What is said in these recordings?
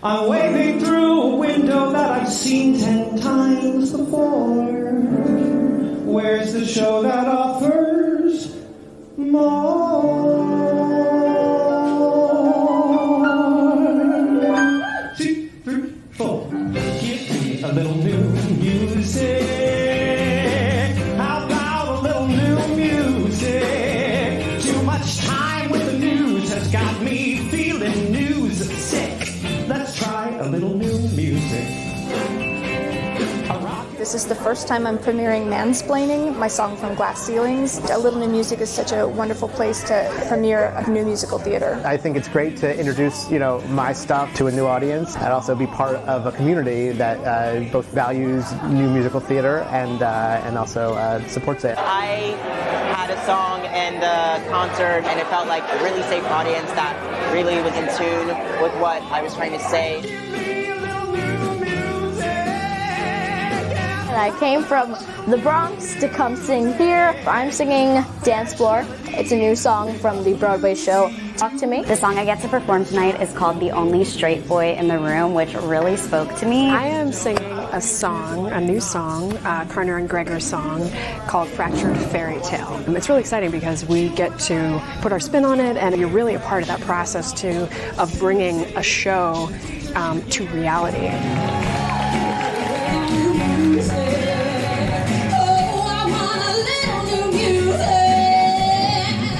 I'm waving through a window that I've seen 10 times before. Where's the show that offers more? 2, 3, 4. Give me a little new music. How about a little new music? Too much time with the news has got me feeling news sick. Let's try a little new music. This is the first time I'm premiering Mansplaining, my song from Glass Ceilings. A Little New Music is such a wonderful place to premiere a new musical theater. I think it's great to introduce, my stuff to a new audience and also be part of a community that both values new musical theater and also supports it. I had a song in the concert and it felt like a really safe audience that really was in tune with what I was trying to say. I came from the Bronx to come sing here. I'm singing Dance Floor. It's a new song from the Broadway show Talk to Me. The song I get to perform tonight is called The Only Straight Boy in the Room, which really spoke to me. I am singing a new song, Karner and Gregor's song called Fractured Fairy Tale. It's really exciting because we get to put our spin on it, and you're really a part of that process too, of bringing a show to reality.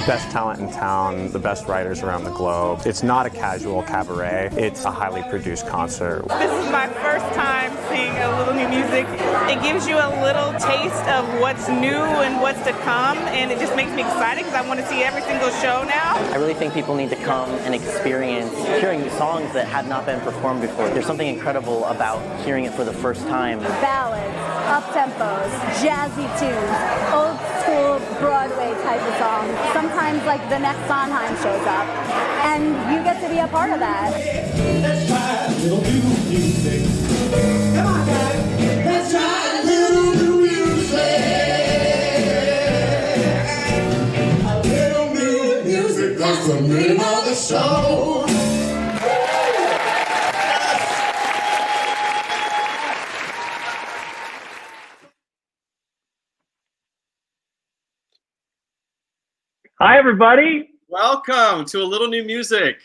Best talent in town, the best writers around the globe. It's not a casual cabaret, it's a highly produced concert. This is my first time seeing a little new music. It gives you a little taste of what's new and what's to come, and it just makes me excited because I want to see every single show now. I really think people need to come and experience hearing songs that have not been performed before. There's something incredible about hearing it for the first time. Ballads, up-tempos, jazzy tunes, old school Broadway type of songs. Sometimes like the next Sondheim shows up, and you get to be a part of that. Let's try a little new music. Come on, guys. Let's try a little new music. A little new music, that's the name of the show. Hi, everybody. Welcome to A Little New Music.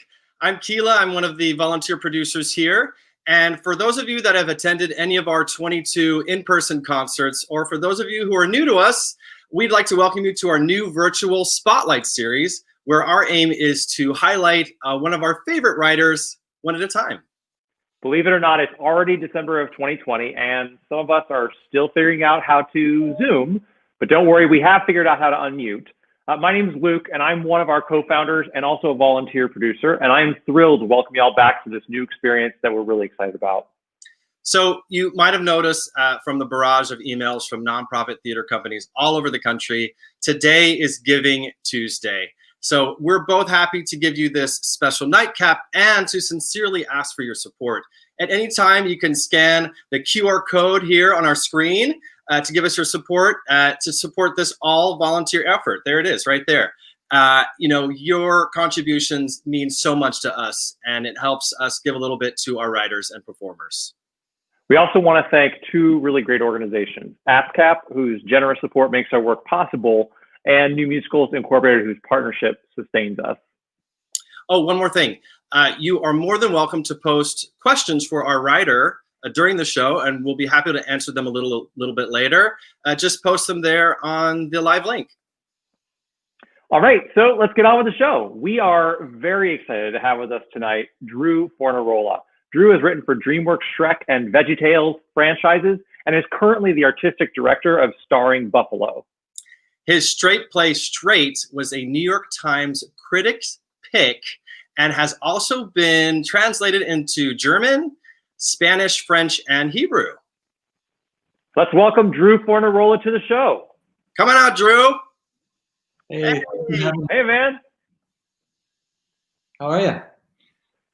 I'm Keela. I'm one of the volunteer producers here. And for those of you that have attended any of our 22 in-person concerts, or for those of you who are new to us, we'd like to welcome you to our new virtual Spotlight series, where our aim is to highlight one of our favorite writers one at a time. Believe it or not, it's already December of 2020, and some of us are still figuring out how to Zoom. But don't worry, we have figured out how to unmute. My name is Luke, and I'm one of our co-founders and also a volunteer producer, and I'm thrilled to welcome you all back to this new experience that we're really excited about. So you might have noticed from the barrage of emails from nonprofit theater companies all over the country, today is Giving Tuesday. So we're both happy to give you this special nightcap and to sincerely ask for your support. At any time, you can scan the QR code here on our screen to give us your support, to support this all volunteer effort. There it is, right there. Your contributions mean so much to us, and it helps us give a little bit to our writers and performers. We also want to thank two really great organizations, ASCAP, whose generous support makes our work possible, and New Musicals Incorporated, whose partnership sustains us. Oh, one more thing. You are more than welcome to post questions for our writer during the show, and we'll be happy to answer them a little bit later. Just post them there on the live link. All right, so let's get on with the show. We are very excited to have with us tonight Drew Fornarola. Drew has written for DreamWorks Shrek and VeggieTales franchises and is currently the artistic director of Starring Buffalo. His straight play Straight was a New York Times Critics' Pick and has also been translated into German, Spanish, French, and Hebrew. Let's welcome Drew Fornarola to the show. Come on out, Drew. Hey, hey, man. How are you?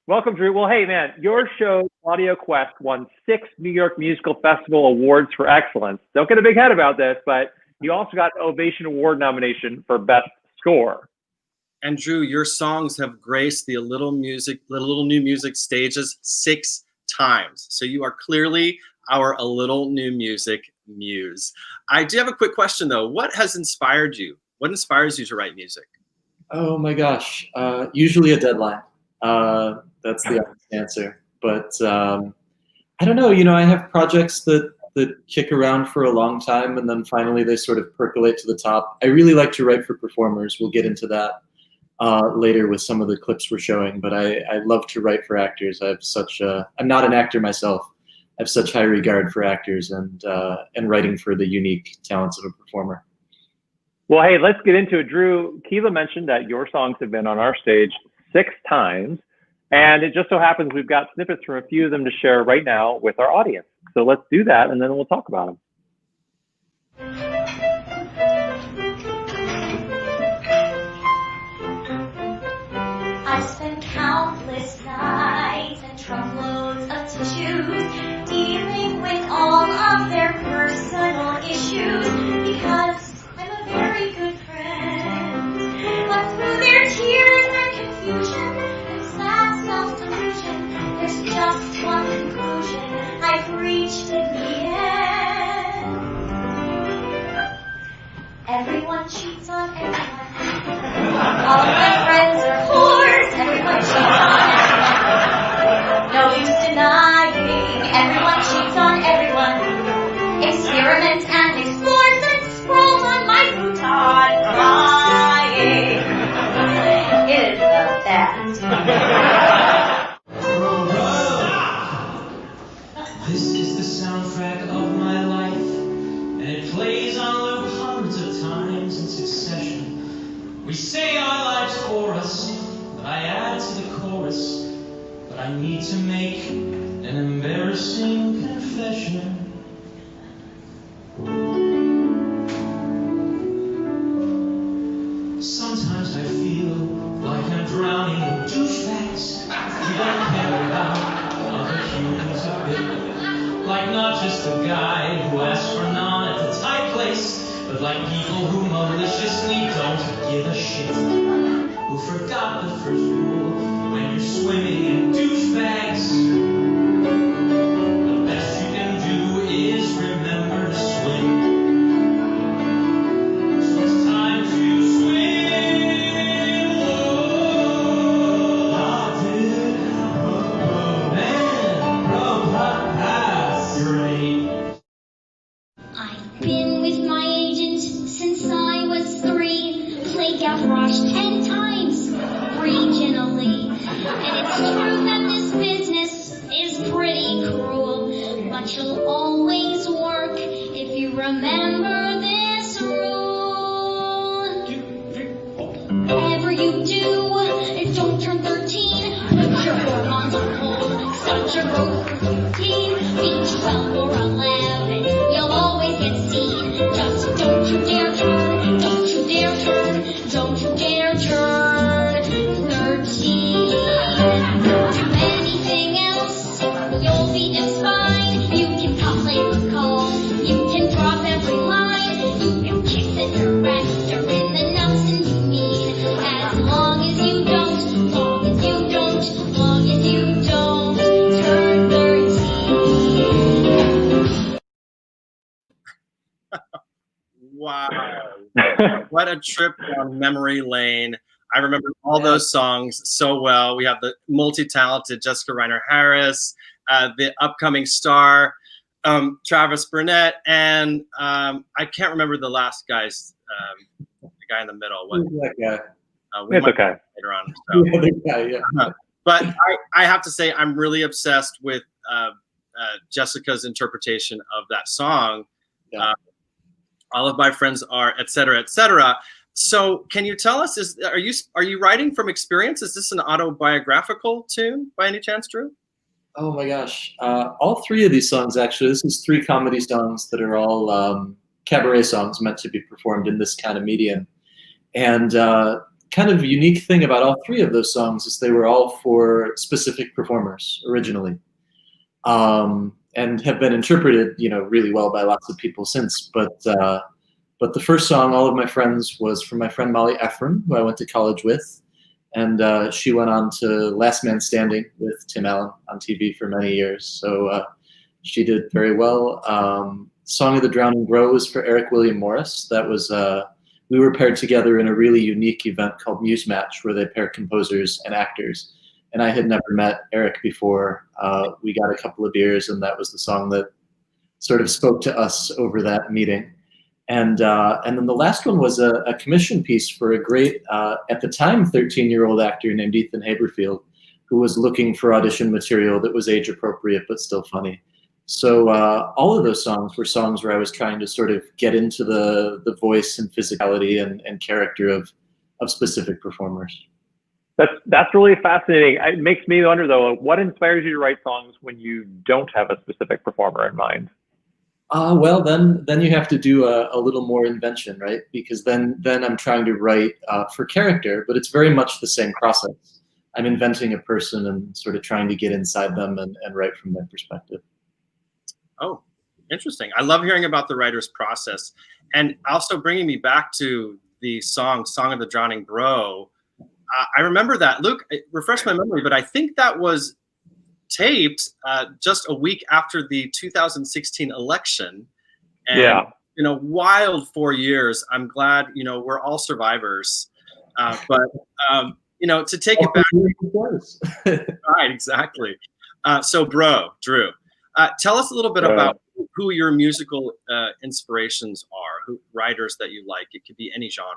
Welcome, Drew. Well, hey, man, your show, Audio Quest, won 6 New York Musical Festival awards for excellence. Don't get a big head about this, but you also got an Ovation Award nomination for Best Score. And Drew, your songs have graced the Little New Music stages 6 times. So you are clearly our A Little New Music muse. I do have a quick question though. What has inspired you? What inspires you to write music? Oh my gosh, usually a deadline. That's the honest answer. But I don't know, I have projects that kick around for a long time and then finally they sort of percolate to the top. I really like to write for performers. We'll get into that later with some of the clips we're showing, but I love to write for actors. I'm not an actor myself. I have such high regard for actors and writing for the unique talents of a performer. Well, hey, let's get into it. Drew, Kiva mentioned that your songs have been on our stage 6 times, and it just so happens we've got snippets from a few of them to share right now with our audience. So let's do that, and then we'll talk about them. I spent countless nights and truckloads of tissues dealing with all of their personal issues because I'm a very good friend. But through their tears and confusion and sad self-delusion, there's just one conclusion I've reached in the end. Everyone cheats on everyone. All of my friends are whores. Everyone cheats on everyone. No use denying. Everyone cheats on everyone. Experiment and explore and scrolls on my futon crying. It is the best. This is the soundtrack of my life, and it plays on loop hundreds of times in succession. We say our lives for us, but I add to the chorus. But I need to make an embarrassing confession. Sometimes I feel like I'm drowning in douchebags who don't care about other humans a bit. Like not just a guy who asks for none at the tight place, but like people who maliciously don't give a shit. Who forgot the first rule when you're swimming in douchebags. The best you can do is remember to swim. So it's time to swim. Oh, great. I've been with my agent since I was 3. Played garage 10 times regionally. And it's true that this business is pretty cruel, but you'll always work if you remember this rule. Whatever you do, don't turn 13. Put your hormones on hold. Start your growth routine. Be 12 or 11. You'll always get seen. Just don't you dare turn. Don't you dare turn. Don't you dare turn 13. Do anything else, you'll be just fine. You can pop play the call. You can drop every line. You can kick the director in the nuts and you mean. As long as you don't, long as you don't, long as you don't turn 13. Wow. What a trip down memory lane. I remember all those songs so well. We have the multi-talented Jessica Reiner Harris, the upcoming star, Travis Burnett, and I can't remember the last guy's, the guy in the middle. Who's that guy? We It's might okay. later on. So. The other guy, yeah. But I have to say, I'm really obsessed with Jessica's interpretation of that song. Yeah. All of my friends are, et cetera, et cetera. So can you tell us, are you writing from experience? Is this an autobiographical tune by any chance, Drew? Oh my gosh. All 3 of these songs, actually, this is 3 comedy songs that are all cabaret songs meant to be performed in this kind of medium. And kind of unique thing about all 3 of those songs is they were all for specific performers originally. And have been interpreted, really well by lots of people since. But But the first song, All of My Friends, was from my friend Molly Ephron, who I went to college with. And she went on to Last Man Standing with Tim Allen on TV for many years. So she did very well. Song of the Drowning Bro was for Eric William Morris. That was, we were paired together in a really unique event called Muse Match, where they pair composers and actors. And I had never met Eric before. We got a couple of beers, and that was the song that sort of spoke to us over that meeting. And then the last one was a commission piece for a great, at the time, 13-year-old actor named Ethan Haberfield, who was looking for audition material that was age appropriate but still funny. So all of those songs were songs where I was trying to sort of get into the voice and physicality and character of specific performers. That's really fascinating. It makes me wonder, though, what inspires you to write songs when you don't have a specific performer in mind? Well, then you have to do a little more invention, right? Because then I'm trying to write for character, but it's very much the same process. I'm inventing a person and sort of trying to get inside them and write from their perspective. Oh, interesting. I love hearing about the writer's process. And also bringing me back to the Song of the Drowning Bro. I remember that. Luke, refresh my memory, but I think that was taped just a week after the 2016 election. And, yeah. Wild 4 years. I'm glad, we're all survivors. But to take it back. Right, exactly. So, Drew, tell us a little bit about who your musical inspirations are, writers that you like. It could be any genre.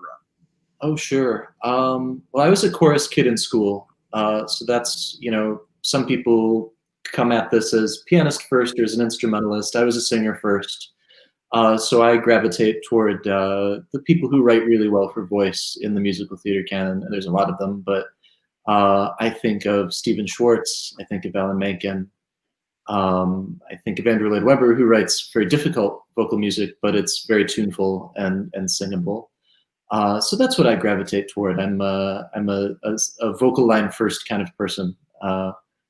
Oh, sure. Well, I was a chorus kid in school. So that's, some people come at this as pianist first or as an instrumentalist. I was a singer first. So I gravitate toward the people who write really well for voice in the musical theater canon. And there's a lot of them, but I think of Stephen Schwartz. I think of Alan Menken. I think of Andrew Lloyd Webber, who writes very difficult vocal music, but it's very tuneful and singable. So that's what I gravitate toward. I'm a vocal line first kind of person.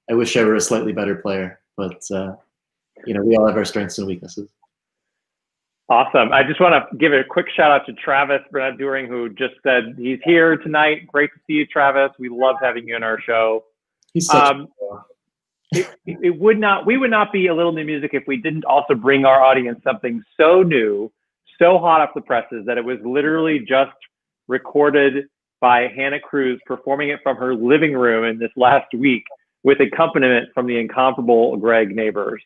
I wish I were a slightly better player, but we all have our strengths and weaknesses. Awesome. I just want to give a quick shout out to Travis Burnett During, who just said he's here tonight. Great to see you, Travis. We loved having you in our show. He's such we would not be a little new music if we didn't also bring our audience something so new, so hot off the presses that it was literally just recorded by Hannah Cruz, performing it from her living room in this last week with accompaniment from the incomparable Greg Neighbors.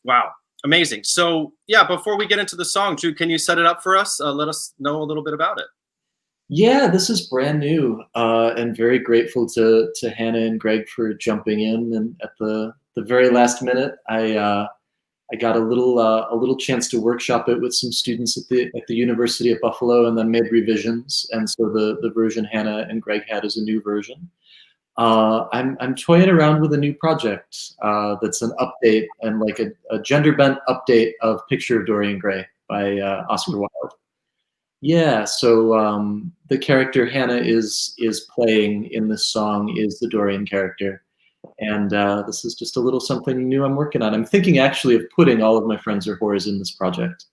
Wow. Amazing. So yeah, before we get into the song, Drew, can you set it up for us? Let us know a little bit about it. Yeah, this is brand new, and very grateful to Hannah and Greg for jumping in. And at the very last minute, I got a little chance to workshop it with some students at the University of Buffalo, and then made revisions. And so the version Hannah and Greg had is a new version. I'm toying around with a new project that's an update and like a gender bent update of Picture of Dorian Gray by Oscar Wilde. Yeah, so the character Hannah is playing in this song is the Dorian character. And this is just a little something new I'm working on. I'm thinking actually of putting All of My Friends Are Whores in this project,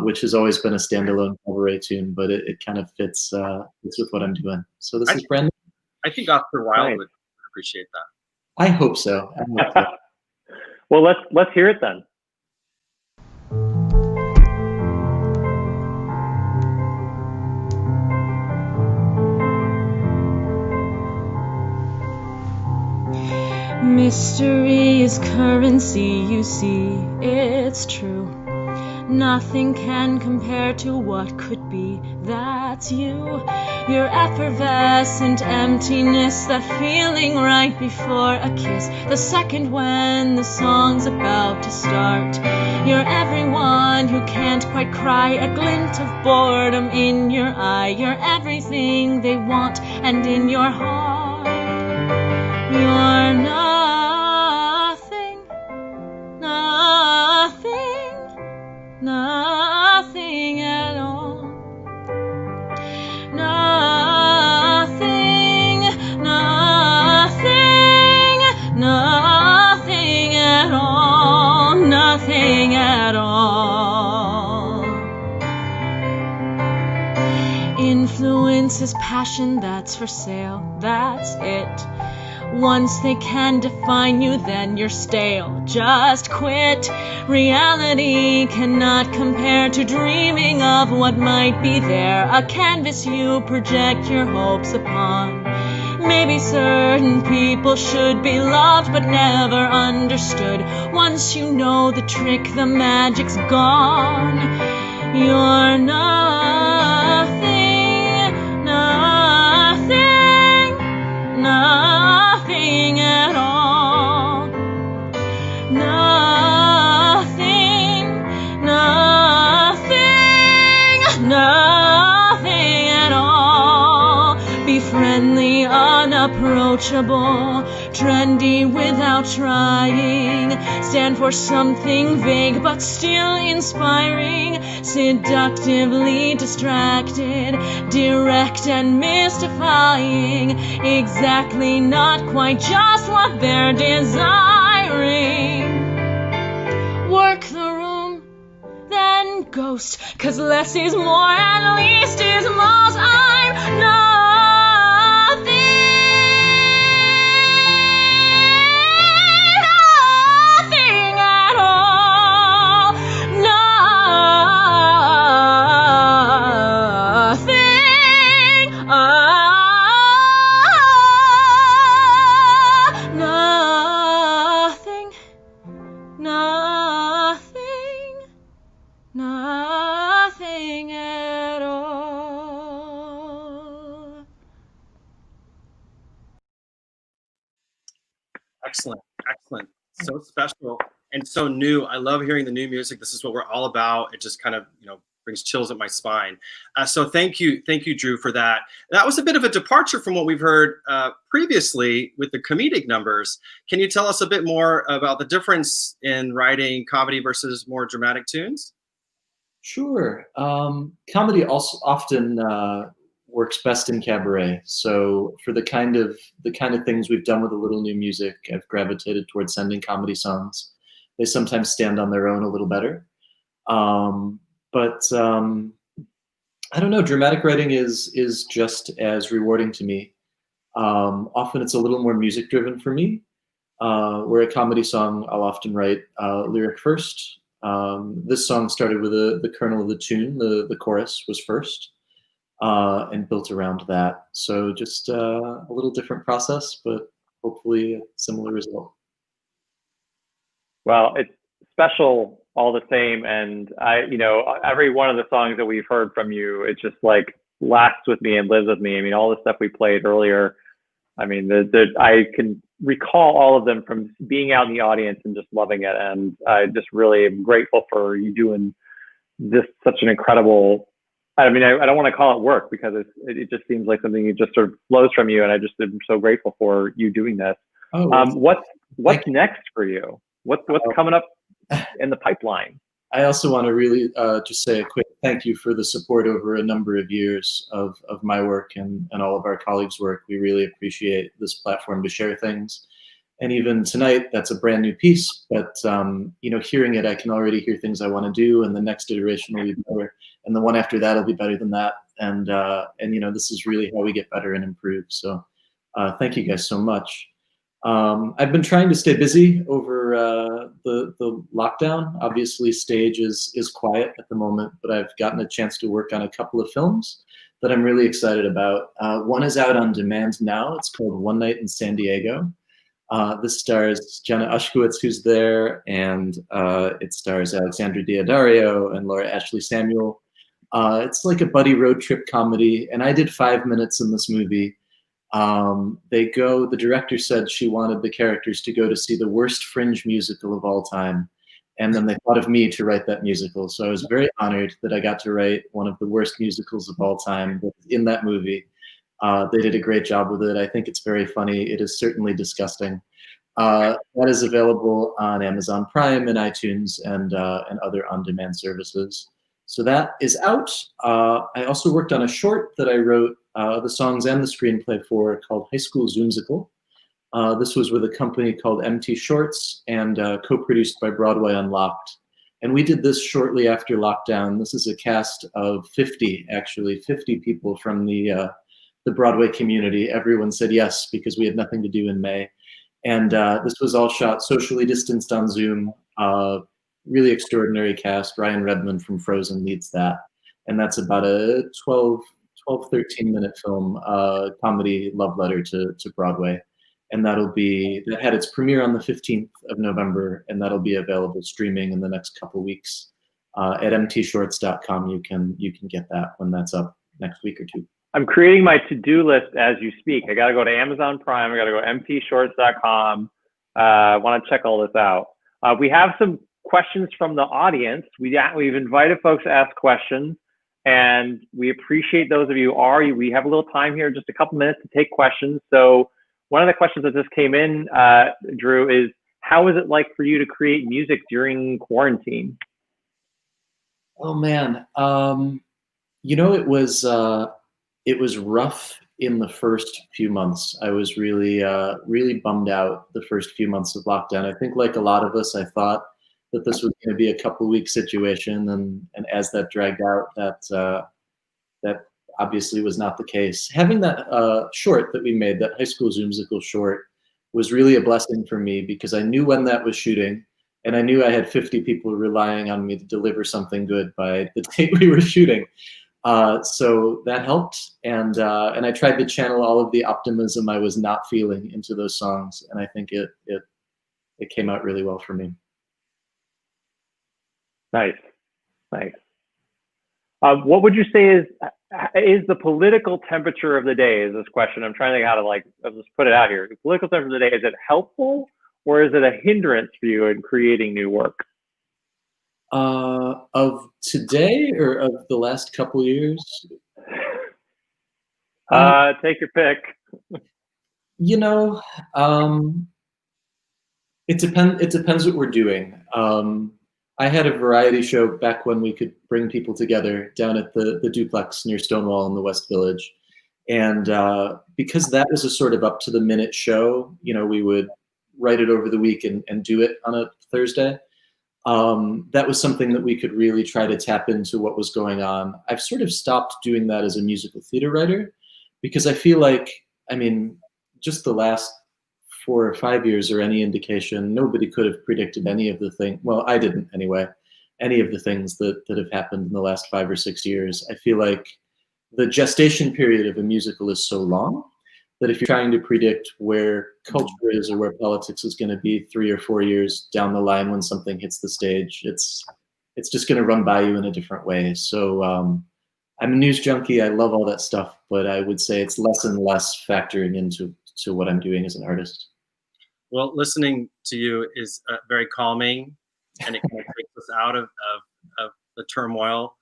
which has always been a standalone cabaret tune, but it kind of fits with what I'm doing. So this is brand new. I think Oscar Wilde would appreciate that. I hope so. Well, let's hear it then. Mystery is currency, you see, it's true. Nothing can compare to what could be. That's you. Your effervescent emptiness, that feeling right before a kiss, the second when the song's about to start. You're everyone who can't quite cry, a glint of boredom in your eye. You're everything they want, and in your heart you're nothing, nothing, nothing at all. Nothing, nothing, nothing at all. Nothing at all. Influence is passion that's for sale, that's it. Once they can define you, then you're stale. Just quit. Reality cannot compare to dreaming of what might be there. A canvas you project your hopes upon. Maybe certain people should be loved but never understood. Once you know the trick, the magic's gone. You're nothing, nothing, nothing at all. Nothing, nothing, nothing at all. Be friendly, unapproachable, trendy without trying. Stand for something vague but still inspiring. Seductively distracted, direct and mystifying. Exactly, not quite, just what they're desiring. Work the room, then ghost, 'cause less is more and least is most. I'm nothing at all. Nothing. Nothing. Nothing. Nothing at all. Excellent, excellent. So special and so new. I love hearing the new music. This is what we're all about. It just kind of, brings chills up my spine. So thank you, Drew, for that. That was a bit of a departure from what we've heard previously with the comedic numbers. Can you tell us a bit more about the difference in writing comedy versus more dramatic tunes? Sure. Comedy also often works best in cabaret. So for the kind of things we've done with a little new music, I've gravitated towards sending comedy songs. They sometimes stand on their own a little better. But I don't know, dramatic writing is just as rewarding to me. Often it's a little more music driven for me. Where a comedy song, I'll often write lyric first. This song started with the kernel of the tune. The chorus was first, and built around that. So just a little different process, but hopefully a similar result. Well, it's special all the same, and every one of the songs that we've heard from you, it just like lasts with me and lives with me. I mean, all the stuff we played earlier, I mean, I can recall all of them from being out in the audience and just loving it. And I just really am grateful for you doing this, such an incredible, I mean, I don't want to call it work because it just seems like something that just sort of flows from you. And I just am so grateful for you doing this. Oh, what's next for you? What's coming up in the pipeline? I also want to really just say a quick thank you for the support over a number of years of my work and all of our colleagues' work. We really appreciate this platform to share things. And even tonight, that's a brand new piece, but hearing it, I can already hear things I want to do, and the next iteration will be better, and the one after that will be better than that. And this is really how we get better and improve. So thank you guys so much. I've been trying to stay busy over the lockdown. Obviously, stage is quiet at the moment, but I've gotten a chance to work on a couple of films that I'm really excited about. One is out on demand now. It's called One Night in San Diego. This stars Jenna Ushkowitz, who's there, and it stars Alexandra Daddario and Laura Ashley Samuel. It's like a buddy road trip comedy, and I did 5 minutes in this movie. The director said she wanted the characters to go to see the worst fringe musical of all time. And then they thought of me to write that musical. So I was very honored that I got to write one of the worst musicals of all time in that movie. They did a great job with it. I think it's very funny. It is certainly disgusting. That is available on Amazon Prime and iTunes and other on-demand services. So that is out. I also worked on a short that I wrote the songs and the screenplay for called High School Zoomsicle. This was with a company called MT Shorts and co-produced by Broadway Unlocked. And we did this shortly after lockdown. This is a cast of 50, actually, 50 people from the Broadway community. Everyone said yes because we had nothing to do in May. And this was all shot socially distanced on Zoom. Really extraordinary cast. Ryan Redmond from Frozen leads that. And that's about a 12, 13-minute film, comedy love letter to Broadway. And that had its premiere on the 15th of November, and that'll be available streaming in the next couple weeks. At mtshorts.com, you can get that when that's up next week or two. I'm creating my to-do list as you speak. I got to go to Amazon Prime. I got to go mtshorts.com. I want to check all this out. We have some questions from the audience. We've invited folks to ask questions, and we appreciate those of you who are. We have a little time here, just a couple minutes to take questions. So one of the questions that just came in, Drew, is how is it like for you to create music during quarantine? Oh man, it was rough in the first few months. I was really bummed out the first few months of lockdown. I think like a lot of us, I thought that this was going to be a couple-week situation, and as that dragged out, that obviously was not the case. Having that short that we made, that high school Zoomsicle short, was really a blessing for me because I knew when that was shooting, and I knew I had 50 people relying on me to deliver something good by the date we were shooting. So that helped, and I tried to channel all of the optimism I was not feeling into those songs, and I think it came out really well for me. Nice. What would you say is the political temperature of the day? Is this question? I'm trying to think how to I'll just put it out here. The political temperature of the day, is it helpful or is it a hindrance for you in creating new work? Of today or of the last couple years? Take your pick. It depends what we're doing. I had a variety show back when we could bring people together down at the duplex near Stonewall in the West Village. And because that was a sort of up to the minute show, we would write it over the week and do it on a Thursday. That was something that we could really try to tap into what was going on. I've sort of stopped doing that as a musical theater writer because I feel like, just the last 4 or 5 years or any indication, nobody could have predicted any of the things. Well, I didn't anyway, any of the things that have happened in the last 5 or 6 years. I feel like the gestation period of a musical is so long that if you're trying to predict where culture is or where politics is going to be 3 or 4 years down the line when something hits the stage, it's just going to run by you in a different way. So I'm a news junkie. I love all that stuff, but I would say it's less and less factoring into what I'm doing as an artist. Well, listening to you is very calming, and it kind of takes us out of the turmoil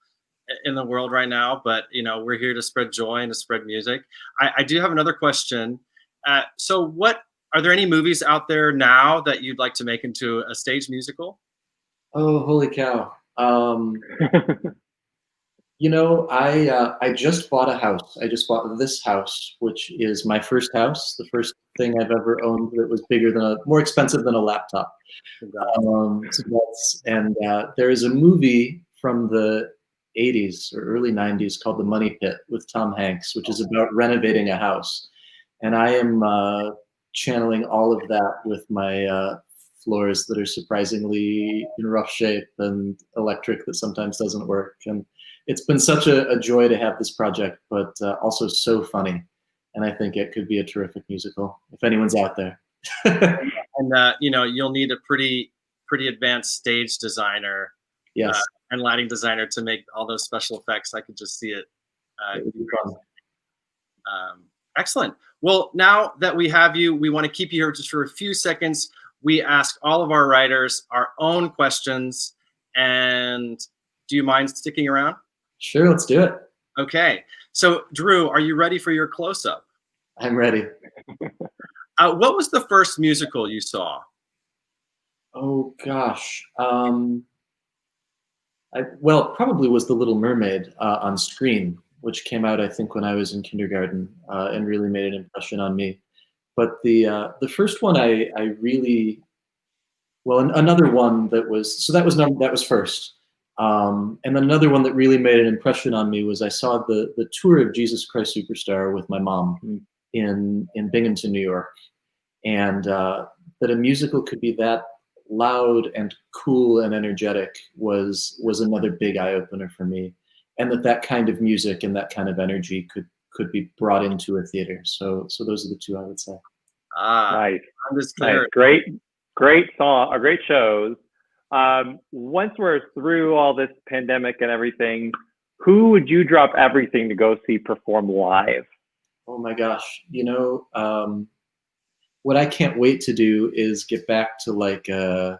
in the world right now. But we're here to spread joy and to spread music. I do have another question. So are there any movies out there now that you'd like to make into a stage musical? Oh, holy cow. I just bought a house. I just bought this house, which is my first house, the first thing I've ever owned that was more expensive than a laptop. There is a movie from the 80s or early 90s called The Money Pit with Tom Hanks, which is about renovating a house. And I am channeling all of that with my floors that are surprisingly in rough shape and electric that sometimes doesn't work. And it's been such a joy to have this project, but also so funny. And I think it could be a terrific musical if anyone's out there. And you'll need a pretty advanced stage designer, yes, and lighting designer to make all those special effects. I could just see it. It would be fun. Excellent. Well, now that we have you, we want to keep you here just for a few seconds. We ask all of our writers our own questions, and do you mind sticking around? Sure, let's do it. Okay. So, Drew, are you ready for your close-up? I'm ready. What was the first musical you saw? Oh, gosh. Probably was The Little Mermaid on screen, which came out, I think, when I was in kindergarten and really made an impression on me. But the first one I really Well, another one that was that was first, and then another one that really made an impression on me was I saw the tour of Jesus Christ Superstar with my mom in Binghamton, New York, and that a musical could be that loud and cool and energetic was another big eye opener for me, and that kind of music and that kind of energy could be brought into a theater. So those are the two I would say. Nice. I'm just clear. Nice. Great song, or great shows. Once we're through all this pandemic and everything, who would you drop everything to go see perform live? Oh my gosh, what I can't wait to do is get back to like an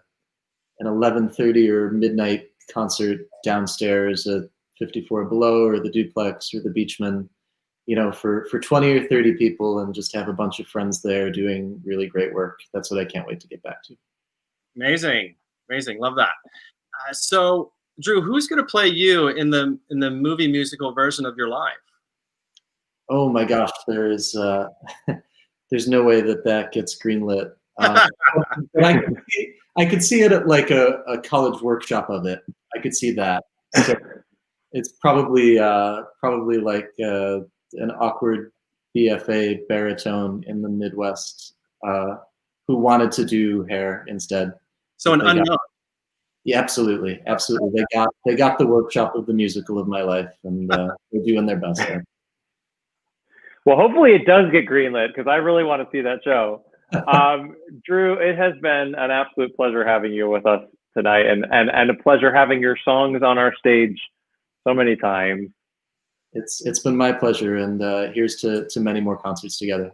11:30 or midnight concert downstairs at 54 Below or the Duplex or the Beachman, for 20 or 30 people, and just have a bunch of friends there doing really great work. That's what I can't wait to get back to. Amazing. Love that. So, Drew, who's going to play you in the movie musical version of your life? Oh my gosh, there's no way that gets greenlit. But I could see it at like a college workshop of it. I could see that. So it's probably like an awkward BFA baritone in the Midwest who wanted to do hair instead. So an unknown. Yeah, absolutely. They got the workshop of the musical of my life, and they're doing their best there. Well, hopefully it does get greenlit, because I really want to see that show. Drew, it has been an absolute pleasure having you with us tonight, and a pleasure having your songs on our stage so many times. It's been my pleasure, and here's to many more concerts together.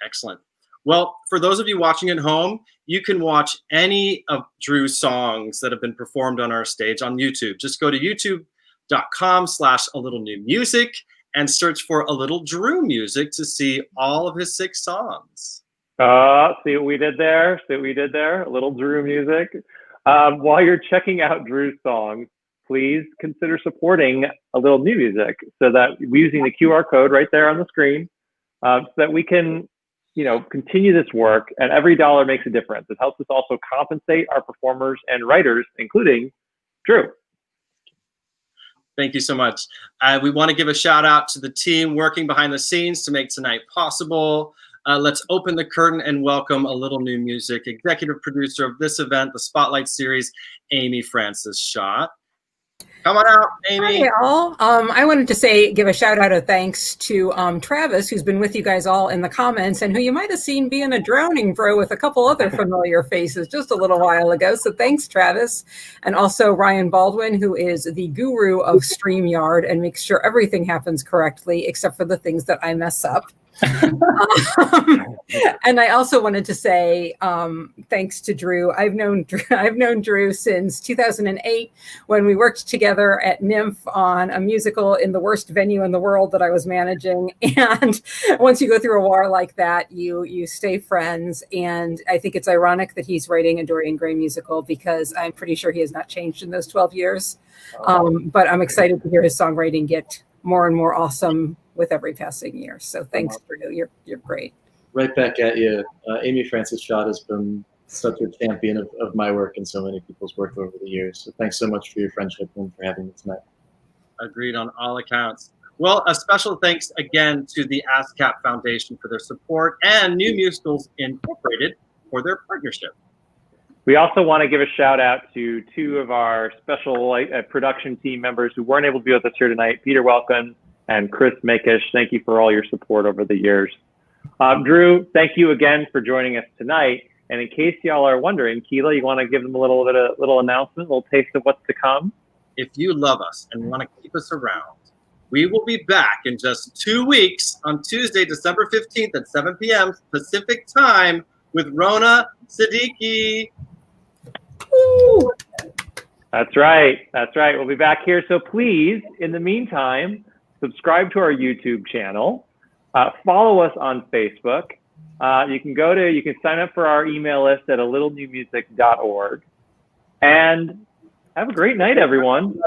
Excellent. Well, for those of you watching at home, you can watch any of Drew's songs that have been performed on our stage on YouTube. Just go to youtube.com/a-little-new-music and search for A Little Drew Music to see all of his 6 songs. See what we did there? A Little Drew Music. While you're checking out Drew's songs, please consider supporting A Little New Music, so that using the QR code right there on the screen, so that we can continue this work, and every dollar makes a difference. It helps us also compensate our performers and writers, including Drew. Thank you so much. We want to give a shout out to the team working behind the scenes to make tonight possible. Let's open the curtain and welcome A Little New Music, executive producer of this event, the Spotlight Series, Amy Francis Shaw. Come on out, Amy. Hi, all. I wanted to give a shout out of thanks to Travis, who's been with you guys all in the comments, and who you might have seen being a drowning bro with a couple other familiar faces just a little while ago. So thanks, Travis. And also Ryan Baldwin, who is the guru of StreamYard and makes sure everything happens correctly, except for the things that I mess up. And I also wanted to say thanks to Drew. I've known Drew since 2008, when we worked together at NYMF on a musical in the worst venue in the world that I was managing. And once you go through a war like that, you stay friends. And I think it's ironic that he's writing a Dorian Gray musical, because I'm pretty sure he has not changed in those 12 years. But I'm excited to hear his songwriting get more and more awesome with every passing year. So thanks, Drew. You're great. Right back at you. Amy Francis Shaw has been such a champion of my work and so many people's work over the years. So thanks so much for your friendship and for having me tonight. Agreed on all accounts. Well, a special thanks again to the ASCAP Foundation for their support, and New Musicals Incorporated for their partnership. We also want to give a shout out to 2 of our special production team members who weren't able to be with us here tonight, Peter Welkin and Chris Makish. Thank you for all your support over the years. Drew, thank you again for joining us tonight. And in case y'all are wondering, Keela, you want to give them a little announcement, a little taste of what's to come? If you love us and want to keep us around, we will be back in just 2 weeks on Tuesday, December 15th at 7 p.m. Pacific time with Rona Siddiqui. Woo! That's right. We'll be back here. So please, in the meantime, subscribe to our YouTube channel. Follow us on Facebook. You can sign up for our email list at alittle-newmusic.org. And have a great night, everyone.